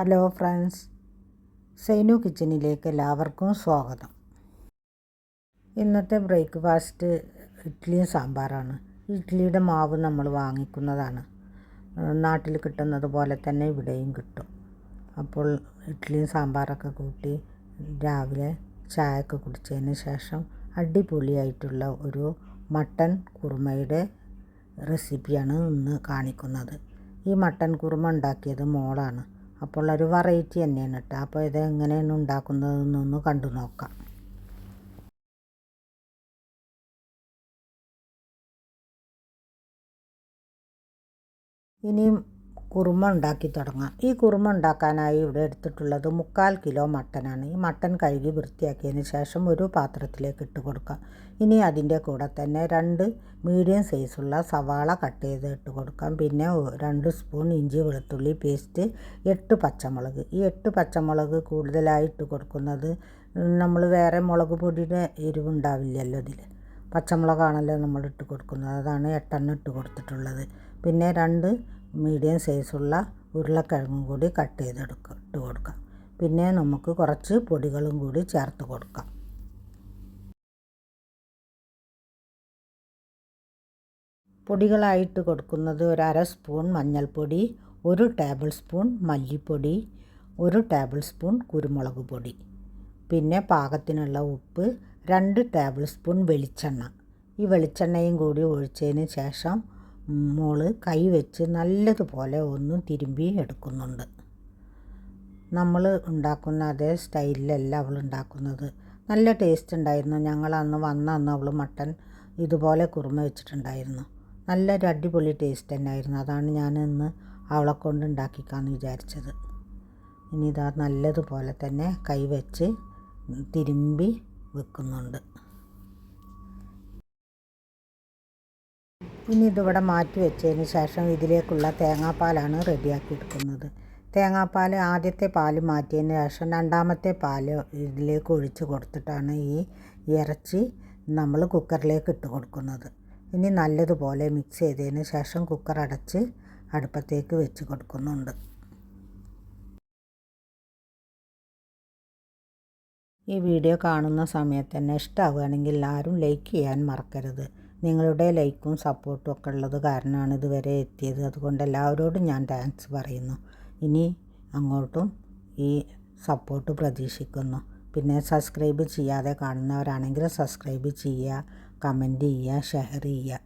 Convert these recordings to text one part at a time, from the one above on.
Hello friends, Sainu കിച്ചണിലേക്ക് എല്ലാവർക്കും സ്വാഗതം. ഇന്നത്തെ ബ്രേക്ക്ഫാസ്റ്റ് ഇഡ്ഡലിയും സാമ്പാറാണ്. ഇഡ്ഡലിയുടെ മാവ് നമ്മൾ വാങ്ങിക്കുന്നതാണ്. നാട്ടിൽ കിട്ടുന്നത് പോലെ തന്നെ ഇവിടെയും കിട്ടും. അപ്പോൾ ഇഡ്ഡലിയും സാമ്പാറൊക്കെ കൂട്ടി രാവിലെ ചായയൊക്കെ കുടിച്ചതിന് ശേഷം അടിപൊളിയായിട്ടുള്ള ഒരു മട്ടൻ കുറുമയുടെ റെസിപ്പിയാണ് ഇന്ന് കാണിക്കുന്നത്. ഈ മട്ടൻ കുറുമ ഉണ്ടാക്കിയത് മോളാണ്. അപ്പോൾ ഒരു വെറൈറ്റി തന്നെയാണ് കേട്ടോ. അപ്പോൾ ഇത് എങ്ങനെയാണ് ഉണ്ടാക്കുന്നതെന്നൊന്ന് കണ്ടു നോക്കാം. ഇനിയും കുറുമ ഉണ്ടാക്കി തുടങ്ങാം. ഈ കുറുമ ഉണ്ടാക്കാനായി ഇവിടെ എടുത്തിട്ടുള്ളത് 3/4 കിലോ മട്ടനാണ്. ഈ മട്ടൻ കഴുകി വൃത്തിയാക്കിയതിന് ശേഷം ഒരു പാത്രത്തിലേക്ക് ഇട്ട് കൊടുക്കാം. ഇനി അതിൻ്റെ കൂടെ തന്നെ 2 മീഡിയം സൈസുള്ള സവാള കട്ട് ചെയ്ത് ഇട്ട് കൊടുക്കാം. പിന്നെ 2 സ്പൂൺ ഇഞ്ചി വെളുത്തുള്ളി പേസ്റ്റ്, 8 പച്ചമുളക്. ഈ 8 പച്ചമുളക് കൂടുതലായി ഇട്ട് കൊടുക്കുന്നത് നമ്മൾ വേറെ മുളക് പൊടിയുടെ എരിവുണ്ടാവില്ലല്ലോ ഇതിൽ. പച്ചമുളകാണല്ലോ നമ്മൾ ഇട്ട് കൊടുക്കുന്നത്, അതാണ് 8 ഇട്ട് കൊടുത്തിട്ടുള്ളത്. പിന്നെ 2 മീഡിയം സൈസുള്ള ഉരുളക്കിഴങ്ങും കൂടി കട്ട് ചെയ്തെടുക്കുക ഇട്ട് കൊടുക്കാം. പിന്നെ നമുക്ക് കുറച്ച് പൊടികളും കൂടി ചേർത്ത് കൊടുക്കാം. പൊടികളായിട്ട് കൊടുക്കുന്നത് 1/2 സ്പൂൺ മഞ്ഞൾപ്പൊടി, 1 ടേബിൾ സ്പൂൺ മല്ലിപ്പൊടി, 1 ടേബിൾ സ്പൂൺ കുരുമുളക് പൊടി, പിന്നെ പാകത്തിനുള്ള ഉപ്പ്, 2 ടേബിൾ സ്പൂൺ വെളിച്ചെണ്ണ. ഈ വെളിച്ചെണ്ണയും കൂടി ഒഴിച്ചതിന് ശേഷം മോള് കൈ വെച്ച് നല്ലതുപോലെ ഒന്ന് തിരുമ്പി എടുക്കുന്നുണ്ട്. നമ്മൾ ഉണ്ടാക്കുന്ന അതേ സ്റ്റൈലിലല്ല അവൾ ഉണ്ടാക്കുന്നത്. നല്ല ടേസ്റ്റ് ഉണ്ടായിരുന്നു. ഞങ്ങൾ അന്ന് അവൾ മട്ടൻ ഇതുപോലെ കുറുമ വെച്ചിട്ടുണ്ടായിരുന്നു. നല്ലൊരു അടിപൊളി ടേസ്റ്റ് തന്നെയായിരുന്നു. അതാണ് ഞാൻ ഇന്ന് അവളെ കൊണ്ട് ഉണ്ടാക്കിക്കാമെന്ന് വിചാരിച്ചത്. ഇനി ഇതാ നല്ലതുപോലെ തന്നെ കൈ വെച്ച് തിരുമ്പി വെക്കുന്നുണ്ട്. ഇനി ഇതിവിടെ മാറ്റി വെച്ചതിന് ശേഷം ഇതിലേക്കുള്ള തേങ്ങാപ്പാലാണ് റെഡിയാക്കി എടുക്കുന്നത്. തേങ്ങാപ്പാൽ ആദ്യത്തെ പാൽ മാറ്റിയതിന് ശേഷം രണ്ടാമത്തെ പാൽ ഇതിലേക്ക് ഒഴിച്ച് കൊടുത്തിട്ടാണ് ഈ ഇറച്ചി നമ്മൾ കുക്കറിലേക്ക് ഇട്ട് കൊടുക്കുന്നത്. ഇനി നല്ലതുപോലെ മിക്സ് ചെയ്തതിന് ശേഷം കുക്കർ അടച്ച് അടുപ്പത്തേക്ക് വെച്ച് കൊടുക്കുന്നുണ്ട്. ഈ വീഡിയോ കാണുന്ന സമയത്ത് തന്നെ ഇഷ്ടമാവുകയാണെങ്കിൽ ആരും ലൈക്ക് ചെയ്യാൻ മറക്കരുത്. നിങ്ങളുടെ ലൈക്കും സപ്പോർട്ടും ഒക്കെ ഉള്ളത് കാരണമാണ് ഇതുവരെ എത്തിയത്. അതുകൊണ്ട് എല്ലാവരോടും ഞാൻ താങ്ക്സ് പറയുന്നു. ഇനി അങ്ങോട്ടും ഈ സപ്പോർട്ട് പ്രതീക്ഷിക്കുന്നു. പിന്നെ സബ്സ്ക്രൈബ് ചെയ്യാതെ കാണുന്നവരാണെങ്കിൽ സബ്സ്ക്രൈബ് ചെയ്യുക, കമൻറ്റ് ചെയ്യുക, ഷെയർ ചെയ്യുക.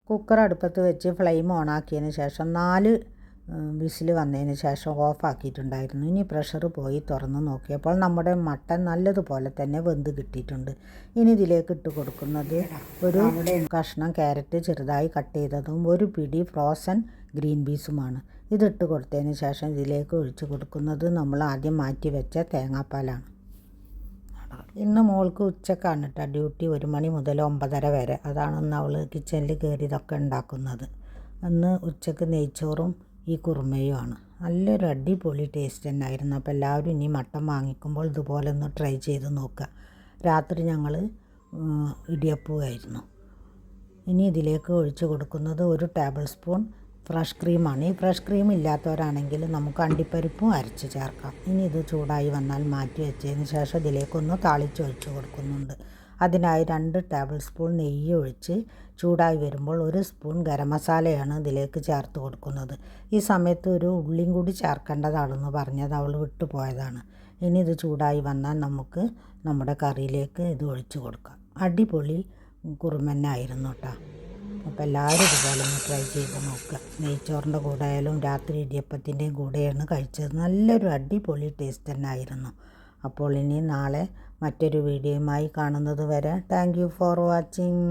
കുക്കർ അടുപ്പത്ത് വെച്ച് ഫ്ലെയിം ഓണാക്കിയതിന് ശേഷം 4 വിസിൽ വന്നതിന് ശേഷം ഓഫാക്കിയിട്ടുണ്ടായിരുന്നു. ഇനി പ്രഷർ പോയി തുറന്ന് നോക്കിയപ്പോൾ നമ്മുടെ മട്ടൻ നല്ലതുപോലെ തന്നെ വെന്ത് കിട്ടിയിട്ടുണ്ട്. ഇനി ഇതിലേക്ക് ഇട്ട് കൊടുക്കുന്നത് ഒരു കഷ്ണം ക്യാരറ്റ് ചെറുതായി കട്ട് ചെയ്തതും 1 പിടി ഫ്രോസൺ ഗ്രീൻ പീസുമാണ്. ഇതിട്ട് കൊടുത്തതിന് ശേഷം ഇതിലേക്ക് ഒഴിച്ച് കൊടുക്കുന്നത് നമ്മൾ ആദ്യം മാറ്റി വെച്ച തേങ്ങാപ്പാലാണ്. ഇന്ന് മോൾക്ക് ഉച്ചക്കാണ് കേട്ടോ ഡ്യൂട്ടി. 1 മണി മുതൽ 9:30 വരെ. അതാണ് ഇന്ന് അവൾ കിച്ചണിൽ കയറി ഇതൊക്കെ ഉണ്ടാക്കുന്നത്. അന്ന് ഉച്ചക്ക് നെയ്ച്ചോറും ഈ കുറുമയുമാണ്. നല്ലൊരു അടിപൊളി ടേസ്റ്റ് തന്നെയായിരുന്നു. അപ്പോൾ എല്ലാവരും ഇനി മട്ടൻ വാങ്ങിക്കുമ്പോൾ ഇതുപോലെ ഒന്ന് ട്രൈ ചെയ്ത് നോക്കുക. രാത്രി ഞങ്ങൾ ഇടിയപ്പമായിരുന്നു. ഇനി ഇതിലേക്ക് ഒഴിച്ച് കൊടുക്കുന്നത് 1 ടേബിൾ സ്പൂൺ ഫ്രഷ് ക്രീമാണ്. ഈ ഫ്രഷ് ക്രീം ഇല്ലാത്തവരാണെങ്കിൽ നമുക്ക് അണ്ടിപ്പരിപ്പും അരച്ച് ചേർക്കാം. ഇനി ഇത് ചൂടായി വന്നാൽ മാറ്റി വെച്ചതിന് ശേഷം ഇതിലേക്കൊന്ന് താളിച്ചൊഴിച്ച് കൊടുക്കുന്നുണ്ട്. അതിനായി 2 ടേബിൾ സ്പൂൺ നെയ്യ് ഒഴിച്ച് ചൂടായി വരുമ്പോൾ 1 സ്പൂൺ ഗരം മസാലയാണ് ഇതിലേക്ക് ചേർത്ത് കൊടുക്കുന്നത്. ഈ സമയത്ത് ഒരു ഉള്ളിയും കൂടി ചേർക്കേണ്ടതാണെന്ന് പറഞ്ഞത് അവൾ വിട്ടുപോയതാണ്. ഇനി ഇത് ചൂടായി വന്നാൽ നമുക്ക് നമ്മുടെ കറിയിലേക്ക് ഇത് ഒഴിച്ച് കൊടുക്കാം. അടിപൊളി കുറുമന്നായിരുന്നു കേട്ടോ. അപ്പോൾ എല്ലാവരും ഇതുപോലെ ഒന്ന് ട്രൈ ചെയ്ത് നോക്കുക. നെയ്ച്ചോറിൻ്റെ കൂടെ ആയാലും രാത്രി ഇടിയപ്പത്തിൻ്റെയും കൂടെയാണ് കഴിച്ചത്. നല്ലൊരു അടിപൊളി ടേസ്റ്റ് തന്നെ ആയിരുന്നു. അപ്പോൾ ഇനി നാളെ മറ്റൊരു വീഡിയോയുമായി കാണുന്നത് വരെ താങ്ക് യു ഫോർ വാച്ചിങ്.